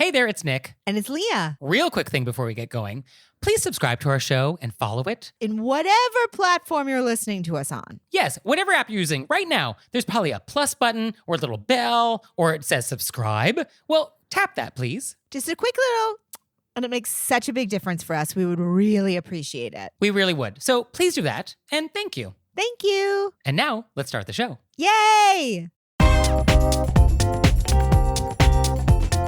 Hey there, it's Nick. And it's Leah. Real quick thing before we get going. Please subscribe to our show and follow it. In whatever platform you're listening to us on. Yes, whatever app you're using right now, there's probably a plus button or a little bell or it says subscribe. Well, tap that, please. Just a quick little, and it makes such a big difference for us. We would really appreciate it. We really would. So please do that, and thank you. Thank you. And now, let's start the show. Yay!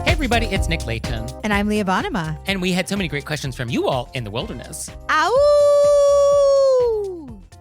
Hey everybody, it's Nick Layton. And I'm Leah Bonema. And we had so many great questions from you all in the wilderness. Ow!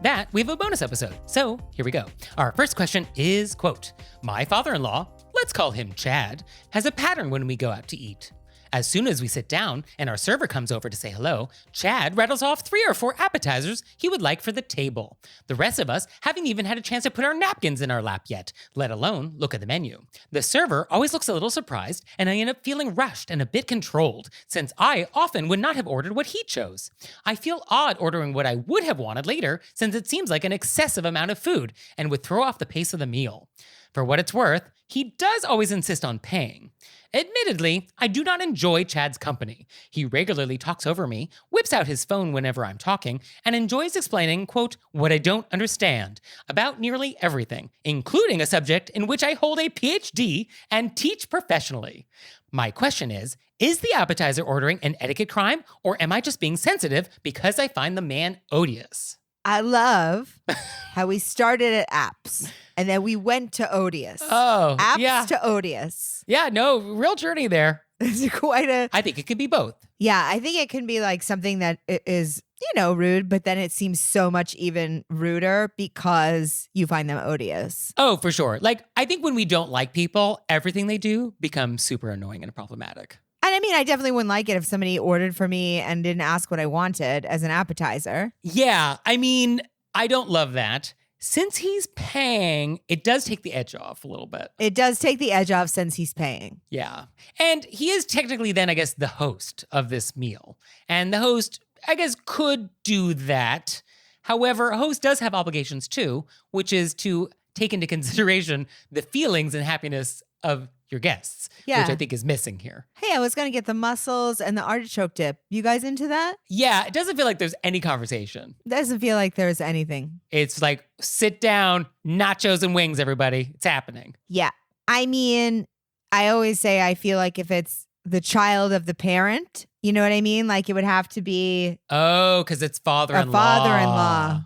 That, we have a bonus episode. So here we go. Our first question is, quote, my father-in-law, let's call him Chad, has a pattern when we go out to eat. As soon as we sit down and our server comes over to say hello, Chad rattles off 3 or 4 appetizers he would like for the table. The rest of us haven't even had a chance to put our napkins in our lap yet, let alone look at the menu. The server always looks a little surprised, and I end up feeling rushed and a bit controlled, since I often would not have ordered what he chose. I feel odd ordering what I would have wanted later, since it seems like an excessive amount of food, and would throw off the pace of the meal. For what it's worth, he does always insist on paying. Admittedly, I do not enjoy Chad's company. He regularly talks over me, whips out his phone whenever I'm talking, and enjoys explaining, quote, what I don't understand about nearly everything, including a subject in which I hold a PhD and teach professionally. My question is the appetizer ordering an etiquette crime, or am I just being sensitive because I find the man odious? I love how we started at apps and then we went to odious. Oh, apps yeah. to odious. Yeah, no, real journey there. It's quite a... I think it could be both. Yeah, I think it can be like something that is, rude, but then it seems so much even ruder because you find them odious. Oh, for sure. Like, I think when we don't like people, everything they do becomes super annoying and problematic. And I mean, I definitely wouldn't like it if somebody ordered for me and didn't ask what I wanted as an appetizer. Yeah, I mean, I don't love that. Since he's paying, it does take the edge off a little bit. It does take the edge off since he's paying. Yeah. And he is technically then, I guess, the host of this meal. And the host, I guess, could do that. However, a host does have obligations too, which is to take into consideration the feelings and happiness of your guests, which I think is missing here. Hey, I was going to get the mussels and the artichoke dip. You guys into that? Yeah, it doesn't feel like there's any conversation. Doesn't feel like there's anything. It's like, sit down, nachos and wings, everybody. It's happening. Yeah. I mean, I always say I feel like if it's the child of the parent, you know what I mean? Like it would have to be... Oh, because it's father-in-law. A father-in-law.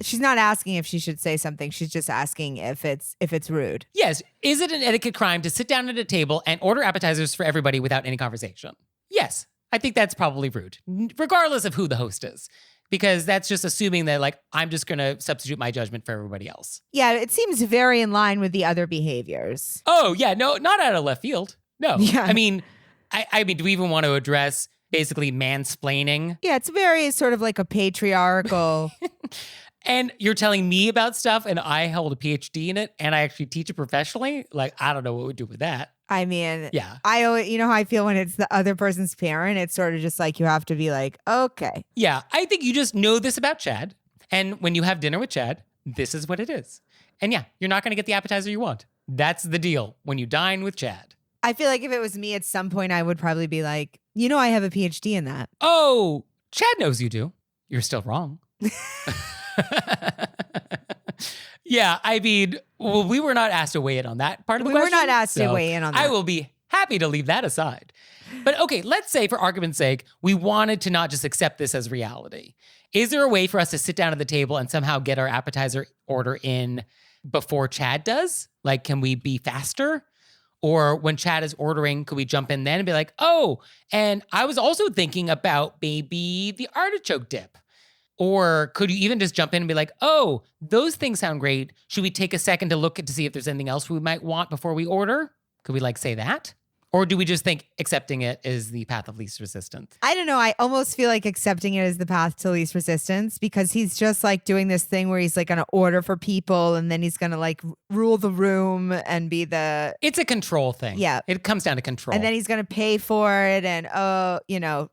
She's not asking if she should say something. She's just asking if it's rude. Yes. Is it an etiquette crime to sit down at a table and order appetizers for everybody without any conversation? Yes. I think that's probably rude, regardless of who the host is. Because that's just assuming that, like, I'm just going to substitute my judgment for everybody else. Yeah, it seems very in line with the other behaviors. Oh, yeah. No, not out of left field. No. Yeah. I mean, do we even want to address basically mansplaining? Yeah, it's very sort of like a patriarchal... And you're telling me about stuff and I hold a PhD in it and I actually teach it professionally? Like, I don't know what we'd do with that. I mean, yeah. I always, you know how I feel when it's the other person's parent? It's sort of just like you have to be like, okay. Yeah, I think you just know this about Chad. And when you have dinner with Chad, this is what it is. And yeah, you're not going to get the appetizer you want. That's the deal when you dine with Chad. I feel like if it was me at some point, I would probably be like, I have a PhD in that. Oh, Chad knows you do. You're still wrong. Yeah, I mean, well, we were not asked to weigh in on that part of the question. We were not asked to weigh in on that. I will be happy to leave that aside. But okay, let's say for argument's sake, we wanted to not just accept this as reality. Is there a way for us to sit down at the table and somehow get our appetizer order in before Chad does? Like, can we be faster? Or when Chad is ordering, could we jump in then and be like, oh, and I was also thinking about maybe the artichoke dip. Or could you even just jump in and be like, oh, those things sound great. Should we take a second to look to see if there's anything else we might want before we order? Could we say that? Or do we just think accepting it is the path of least resistance? I don't know. I almost feel like accepting it is the path to least resistance because he's just like doing this thing where he's like going to order for people and then he's going to like rule the room and be the... It's a control thing. Yeah. It comes down to control. And then he's going to pay for it and,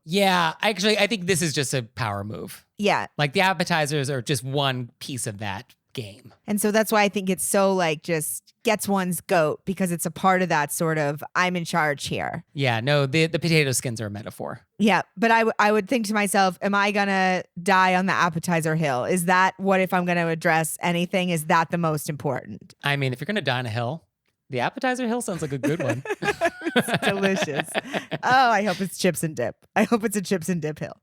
Yeah, actually, I think this is just a power move. Yeah. Like the appetizers are just one piece of that game. And so that's why I think it's so like just gets one's goat, because it's a part of that sort of I'm in charge here. Yeah, no, the potato skins are a metaphor. Yeah, but I would think to myself, am I going to die on the appetizer hill? Is that what, if I'm going to address anything, is that the most important? I mean, if you're going to die on a hill, the appetizer hill sounds like a good one. It's delicious. Oh, I hope it's chips and dip. I hope it's a chips and dip hill.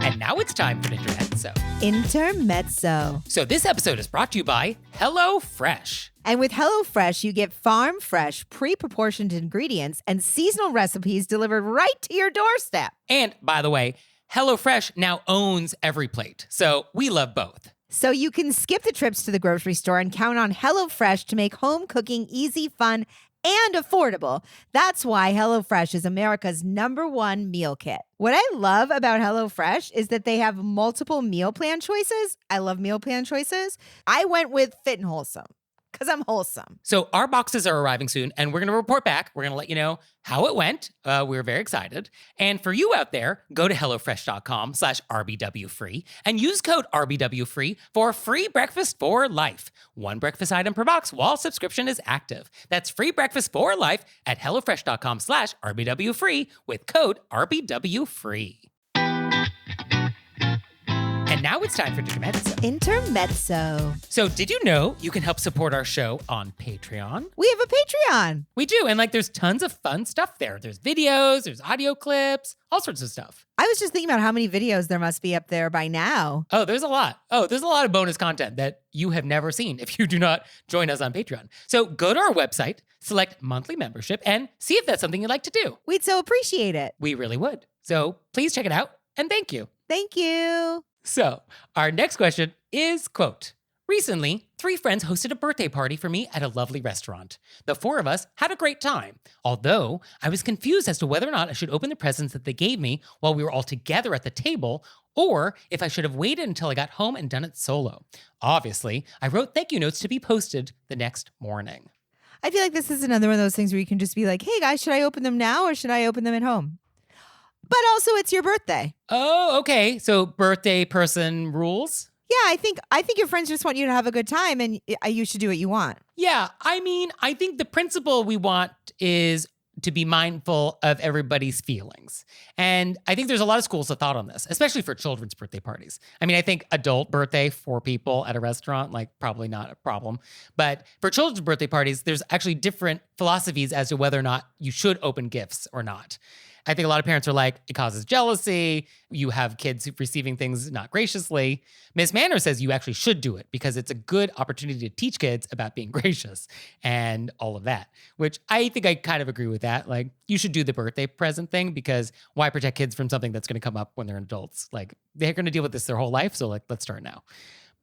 And now it's time for Intermezzo. Intermezzo. So this episode is brought to you by HelloFresh. And with HelloFresh, you get farm fresh, pre-proportioned ingredients and seasonal recipes delivered right to your doorstep. And by the way, HelloFresh now owns Every Plate. So we love both. So you can skip the trips to the grocery store and count on HelloFresh to make home cooking easy, fun, and affordable. That's why HelloFresh is America's #1 meal kit. What I love about HelloFresh is that they have multiple meal plan choices. I love meal plan choices. I went with Fit and Wholesome because I'm wholesome. So our boxes are arriving soon, and we're going to report back. We're going to let you know how it went. We're very excited. And for you out there, go to HelloFresh.com/RBWFree and use code RBWFree for free breakfast for life. One breakfast item per box while subscription is active. That's free breakfast for life at HelloFresh.com/RBWFree with code RBWFree. And now it's time for Intermezzo. Intermezzo. So did you know you can help support our show on Patreon? We have a Patreon. We do. And there's tons of fun stuff there. There's videos, there's audio clips, all sorts of stuff. I was just thinking about how many videos there must be up there by now. Oh, there's a lot. There's a lot of bonus content that you have never seen if you do not join us on Patreon. So go to our website, select monthly membership, and see if that's something you'd like to do. We'd so appreciate it. We really would. So please check it out, and thank you. Thank you. So our next question is, quote, recently, 3 friends hosted a birthday party for me at a lovely restaurant. The 4 of us had a great time, although I was confused as to whether or not I should open the presents that they gave me while we were all together at the table, or if I should have waited until I got home and done it solo. Obviously, I wrote thank you notes to be posted the next morning. I feel like this is another one of those things where you can just be like, hey guys, should I open them now or should I open them at home? But also it's your birthday. Oh, okay. So birthday person rules? Yeah, I think your friends just want you to have a good time and you should do what you want. Yeah, I mean, I think the principle we want is to be mindful of everybody's feelings. And I think there's a lot of schools of thought on this, especially for children's birthday parties. I mean, I think adult birthday, 4 people at a restaurant, probably not a problem. But for children's birthday parties, there's actually different philosophies as to whether or not you should open gifts or not. I think a lot of parents are like, it causes jealousy. You have kids receiving things not graciously. Miss Manor says you actually should do it because it's a good opportunity to teach kids about being gracious and all of that, which I think I kind of agree with that. You should do the birthday present thing because why protect kids from something that's going to come up when they're adults? They're going to deal with this their whole life. So let's start now.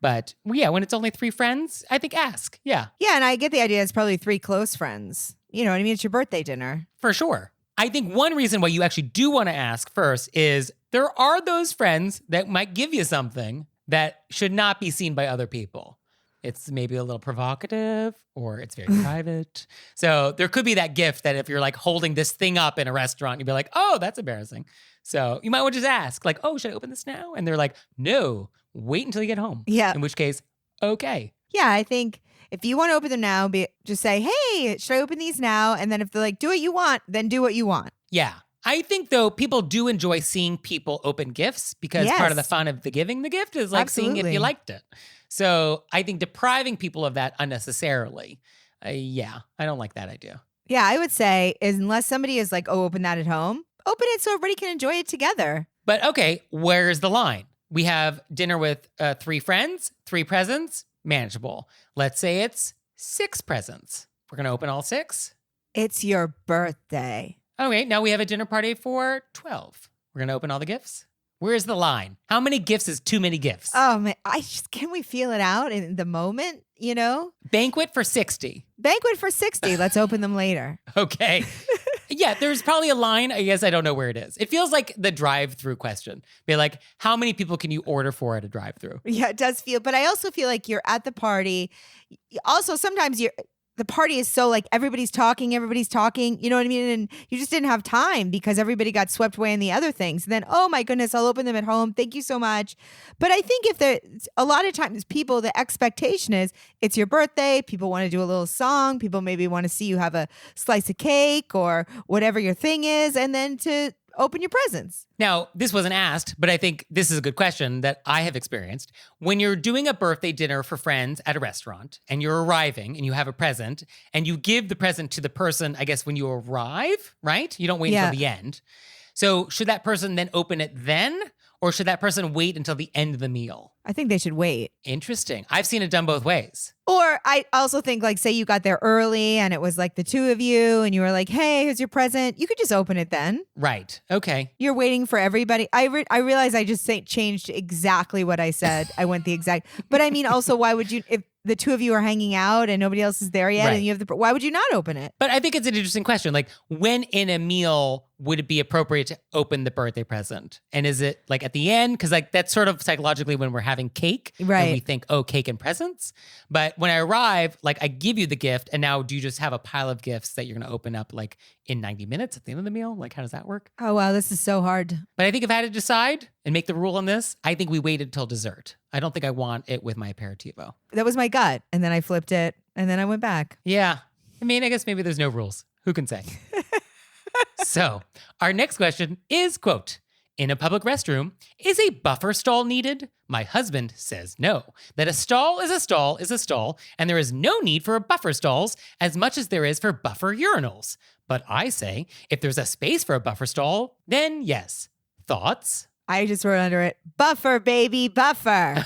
But yeah, when it's only 3 friends, I think ask. Yeah. Yeah. And I get the idea. It's probably 3 close friends. You know what I mean? It's your birthday dinner. For sure. I think one reason why you actually do want to ask first is there are those friends that might give you something that should not be seen by other people. It's maybe a little provocative or it's very private. So there could be that gift that if you're holding this thing up in a restaurant, you'd be like, oh, that's embarrassing. So you might want to just ask oh, should I open this now? And they're like, no, wait until you get home. Yeah. In which case, okay. Yeah, I think if you want to open them now, just say, hey, should I open these now? And then if they're like, do what you want, then do what you want. Yeah. I think, though, people do enjoy seeing people open gifts because part of the fun of the giving the gift is seeing if you liked it. So I think depriving people of that unnecessarily, I don't like that idea. Yeah, I would say unless somebody is like, oh, open that at home, open it so everybody can enjoy it together. But okay, where's the line? We have dinner with 3 friends, 3 presents, manageable. Let's say it's 6 presents. We're going to open all 6? It's your birthday. Okay, now we have a dinner party for 12. We're going to open all the gifts? Where's the line? How many gifts is too many gifts? Oh, man, can we feel it out in the moment, you know? Banquet for 60. Banquet for 60. Let's open them later. Okay. Yeah, there's probably a line. I guess I don't know where it is. It feels like the drive-through question. Be like, how many people can you order for at a drive-through? Yeah, it does feel. But I also feel like you're at the party. Also, sometimes the party is so like everybody's talking, you know what I mean? And you just didn't have time because everybody got swept away in the other things. And then, oh my goodness, I'll open them at home. Thank you so much. But I think a lot of times people, the expectation is it's your birthday. People want to do a little song. People maybe want to see you have a slice of cake or whatever your thing is. And then to open your presents. Now, this wasn't asked, but I think this is a good question that I have experienced. When you're doing a birthday dinner for friends at a restaurant and you're arriving and you have a present and you give the present to the person, I guess, when you arrive, right? You don't wait until the end. So should that person then open it then? Or should that person wait until the end of the meal? I think they should wait. Interesting. I've seen it done both ways. Or I also think like, say you got there early and it was like the two of you and you were like, hey, here's your present. You could just open it then. Right. Okay. You're waiting for everybody. I realize I just changed exactly what I said. I went the exact, but I mean also why would you, if the two of you are hanging out and nobody else is there yet and you have why would you not open it? But I think it's an interesting question. Like when in a meal would it be appropriate to open the birthday present? And is it like at the end? Because like that's sort of psychologically when we're having cake, right? And we think, oh, cake and presents. But when I arrive, like I give you the gift and now do you just have a pile of gifts that you're going to open up like in 90 minutes at the end of the meal? Like how does that work? Oh, wow. This is so hard. But I think if I had to decide and make the rule on this, I think we waited till dessert. I don't think I want it with my aperitivo. That was my gut. And then I flipped it and then I went back. Yeah. I mean, I guess maybe there's no rules. Who can say? So our next question is, quote, in a public restroom, is a buffer stall needed? My husband says no, that a stall is a stall is a stall, and there is no need for buffer stalls as much as there is for buffer urinals. But I say, if there's a space for a buffer stall, then yes. Thoughts? I just wrote under it, buffer, baby, buffer.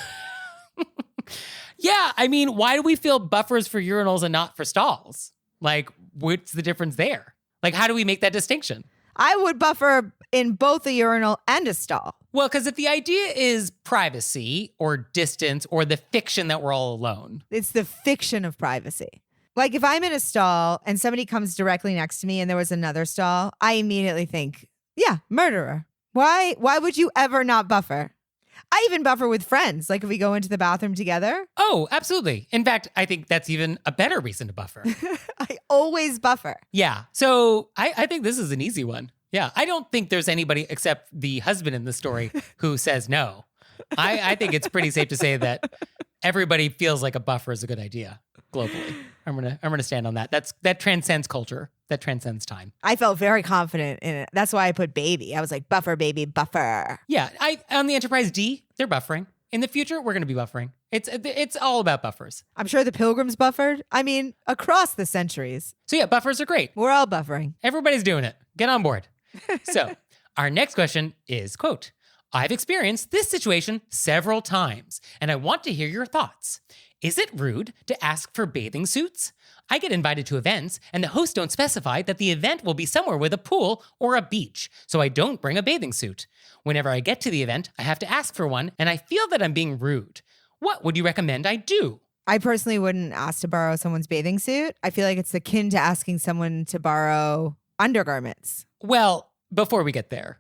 Yeah, I mean, why do we feel buffers for urinals and not for stalls? Like, what's the difference there? Like, how do we make that distinction? I would buffer in both a urinal and a stall. Well, because if the idea is privacy or distance or the fiction that we're all alone. It's the fiction of privacy. Like if I'm in a stall and somebody comes directly next to me and there was another stall, I immediately think, yeah, murderer. Why would you ever not buffer? I even buffer with friends. Like if we go into the bathroom together. Oh, absolutely. In fact, I think that's even a better reason to buffer. I always buffer. Yeah. So I think this is an easy one. Yeah. I don't think there's anybody except the husband in the story who says no. I think it's pretty safe to say that everybody feels like a buffer is a good idea globally. I'm gonna stand on that. That transcends culture. That transcends time. I felt very confident in it. That's why I put baby. I was like, buffer, baby, buffer. Yeah. On the Enterprise D, they're buffering. In the future, we're gonna be buffering. It's all about buffers. I'm sure the Pilgrims buffered. I mean, across the centuries. So yeah, buffers are great. We're all buffering. Everybody's doing it. Get on board. So our next question is, quote, I've experienced this situation several times, and I want to hear your thoughts. Is it rude to ask for bathing suits? I get invited to events, and the hosts don't specify that the event will be somewhere with a pool or a beach, so I don't bring a bathing suit. Whenever I get to the event, I have to ask for one, and I feel that I'm being rude. What would you recommend I do? I personally wouldn't ask to borrow someone's bathing suit. I feel like it's akin to asking someone to borrow undergarments. Well, before we get there,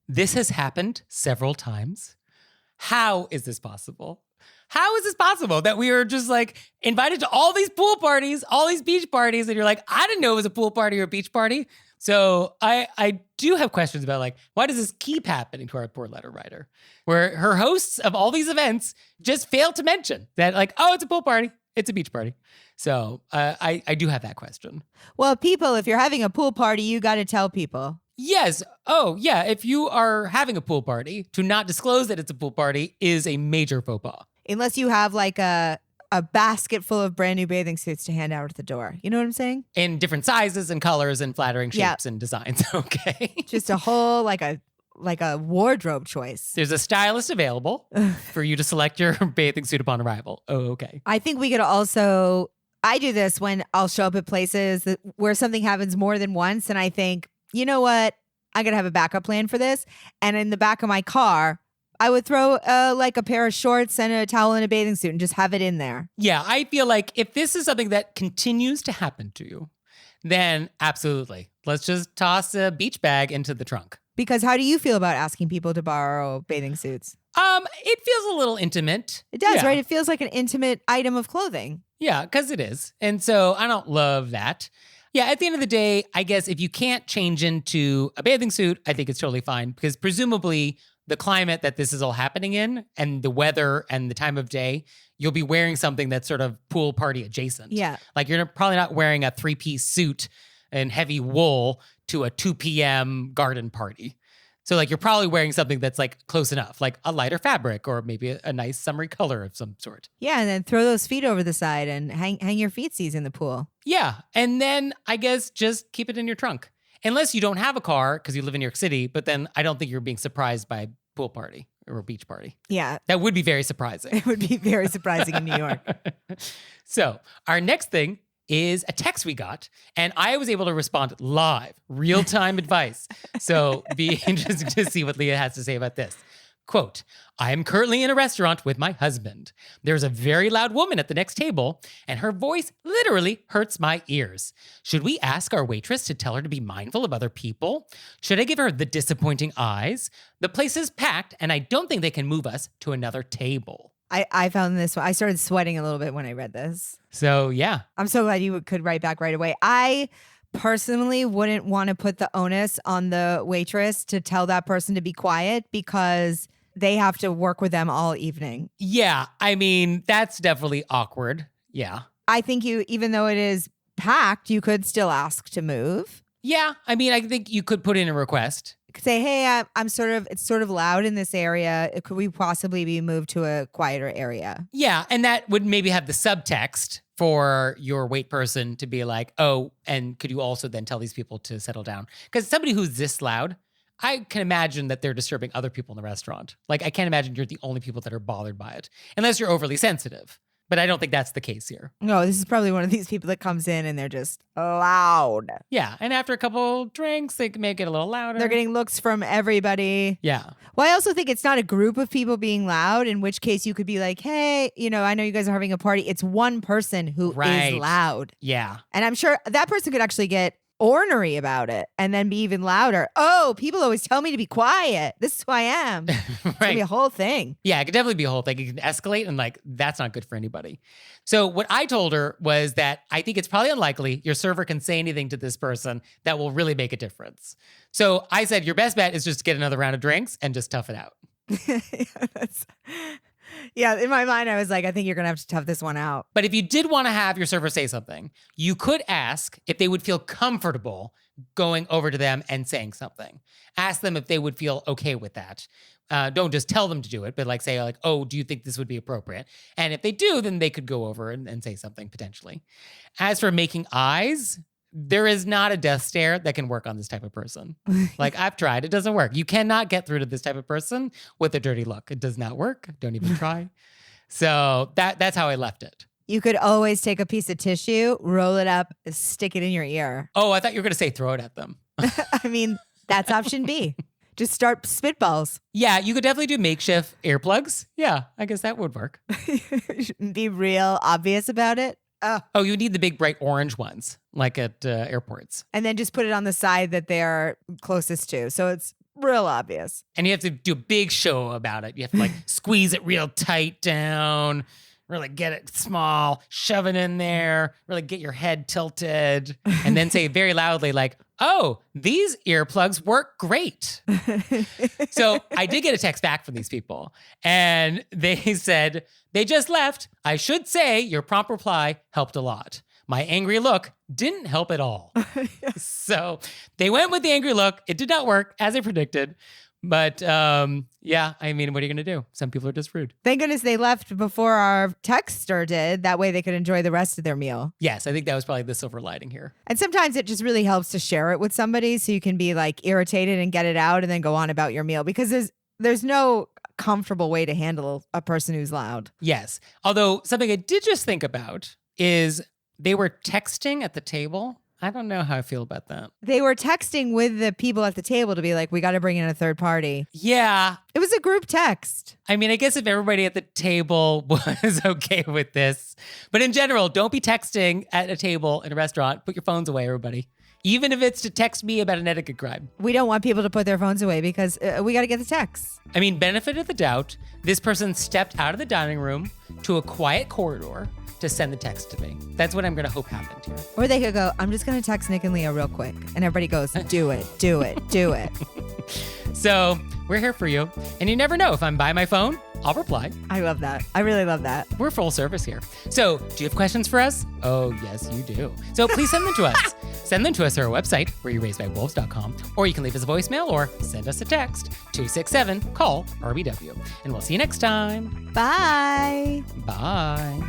this has happened several times. How is this possible? How is this possible that we are just like invited to all these pool parties, all these beach parties, and you're like, I didn't know it was a pool party or a beach party. So I do have questions about like, why does this keep happening to our poor letter writer? Where her hosts of all these events just fail to mention that like, oh, it's a pool party, it's a beach party. So I do have that question. Well, people, if you're having a pool party, you got to tell people. Yes. Oh, yeah. If you are having a pool party, to not disclose that it's a pool party is a major faux pas. Unless you have like a basket full of brand new bathing suits to hand out at the door. You know what I'm saying? In different sizes and colors and flattering shapes and designs. Okay. Just a whole like a wardrobe choice. There's a stylist available for you to select your bathing suit upon arrival. Oh, okay. I think we could also, I do this when I'll show up at places where something happens more than once. And I think, you know what? I got to have a backup plan for this. And in the back of my car, I would throw like a pair of shorts and a towel and a bathing suit and just have it in there. Yeah, I feel like if this is something that continues to happen to you, then absolutely. Let's just toss a beach bag into the trunk. Because how do you feel about asking people to borrow bathing suits? It feels a little intimate. It does, right? It feels like an intimate item of clothing. Yeah, because it is. And so I don't love that. Yeah, at the end of the day, I guess if you can't change into a bathing suit, I think it's totally fine because presumably the climate that this is all happening in and the weather and the time of day, you'll be wearing something that's sort of pool party adjacent. Yeah. Like you're probably not wearing a 3-piece suit and heavy wool to a 2 p.m. garden party. So like you're probably wearing something that's like close enough, like a lighter fabric or maybe a nice summery color of some sort. Yeah, and then throw those feet over the side and hang your feetsies in the pool. Yeah, and then I guess just keep it in your trunk. Unless you don't have a car because you live in New York City, but then I don't think you're being surprised by a pool party or a beach party. Yeah. That would be very surprising. It would be very surprising in New York. So our next thing is a text we got, and I was able to respond live, real-time advice. So be interested to see what Leah has to say about this. Quote, I am currently in a restaurant with my husband. There's a very loud woman at the next table, and her voice literally hurts my ears. Should we ask our waitress to tell her to be mindful of other people? Should I give her the disappointing eyes? The place is packed, and I don't think they can move us to another table. I found this one. I started sweating a little bit when I read this. So, yeah. I'm so glad you could write back right away. I personally wouldn't want to put the onus on the waitress to tell that person to be quiet because they have to work with them all evening. Yeah, I mean, that's definitely awkward. Yeah. I think even though it is packed, you could still ask to move. Yeah, I mean, I think you could put in a request. Could say, hey, it's sort of loud in this area. Could we possibly be moved to a quieter area? Yeah, and that would maybe have the subtext for your wait person to be like, oh, and could you also then tell these people to settle down? Because somebody who's this loud, I can imagine that they're disturbing other people in the restaurant. Like, I can't imagine you're the only people that are bothered by it, unless you're overly sensitive. But I don't think that's the case here. No, this is probably one of these people that comes in and they're just loud. Yeah, and after a couple drinks, they can make it a little louder. They're getting looks from everybody. Yeah. Well, I also think it's not a group of people being loud, in which case you could be like, hey, I know you guys are having a party. It's one person who is loud. Yeah. And I'm sure that person could actually get ornery about it and then be even louder. Oh, people always tell me to be quiet. This is who I am. It's going to be a whole thing. Yeah, it could definitely be a whole thing. It can escalate and that's not good for anybody. So what I told her was that I think it's probably unlikely your server can say anything to this person that will really make a difference. So I said, your best bet is just get another round of drinks and just tough it out. Yeah, in my mind, I was like, I think you're going to have to tough this one out. But if you did want to have your server say something, you could ask if they would feel comfortable going over to them and saying something. Ask them if they would feel okay with that. Don't just tell them to do it, but say, oh, do you think this would be appropriate? And if they do, then they could go over and say something potentially. As for making eyes, there is not a death stare that can work on this type of person. I've tried. It doesn't work. You cannot get through to this type of person with a dirty look. It does not work. Don't even try. So that's how I left it. You could always take a piece of tissue, roll it up, stick it in your ear. Oh, I thought you were going to say throw it at them. I mean, that's option B. Just start spitballs. Yeah, you could definitely do makeshift earplugs. Yeah, I guess that would work. Be real obvious about it. Oh, you need the big bright orange ones, like at airports. And then just put it on the side that they're closest to. So it's real obvious. And you have to do a big show about it. You have to squeeze it real tight down, really get it small, shove it in there, really get your head tilted, and then say very loudly oh, these earplugs work great. So I did get a text back from these people, and they said, they just left. I should say your prompt reply helped a lot. My angry look didn't help at all. So they went with the angry look. It did not work as I predicted. But yeah, I mean, what are you going to do? Some people are just rude. Thank goodness they left before our texter did. That way they could enjoy the rest of their meal. Yes, I think that was probably the silver lining here. And sometimes it just really helps to share it with somebody so you can be irritated and get it out and then go on about your meal, because there's no comfortable way to handle a person who's loud. Yes. Although something I did just think about is they were texting at the table. I don't know how I feel about that. They were texting with the people at the table to be like, we got to bring in a third party. Yeah. It was a group text. I mean, I guess if everybody at the table was okay with this. But in general, don't be texting at a table in a restaurant. Put your phones away, everybody. Even if it's to text me about an etiquette crime. We don't want people to put their phones away because we got to get the texts. I mean, benefit of the doubt, this person stepped out of the dining room to a quiet corridor, to send the text to me. That's what I'm going to hope happened here. Or they could go, I'm just going to text Nick and Leah real quick. And everybody goes, do it, do it, do it. So we're here for you. And you never know, if I'm by my phone, I'll reply. I love that. I really love that. We're full service here. So do you have questions for us? Oh, yes, you do. So please send them to us. Send them to us at our website, wereyouRaisedByWolves.com, or you can leave us a voicemail or send us a text, 267-CALL-RBW. And we'll see you next time. Bye. Bye.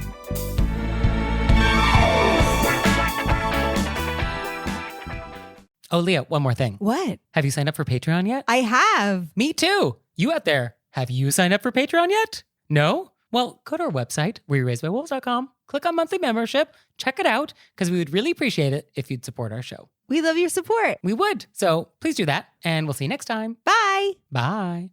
Oh, Leah, one more thing. What? Have you signed up for Patreon yet? I have. Me too. You out there, have you signed up for Patreon yet? No? Well, go to our website, wereyouRaisedByWolves.com, click on monthly membership, check it out, because we would really appreciate it if you'd support our show. We love your support. We would. So please do that, and we'll see you next time. Bye. Bye.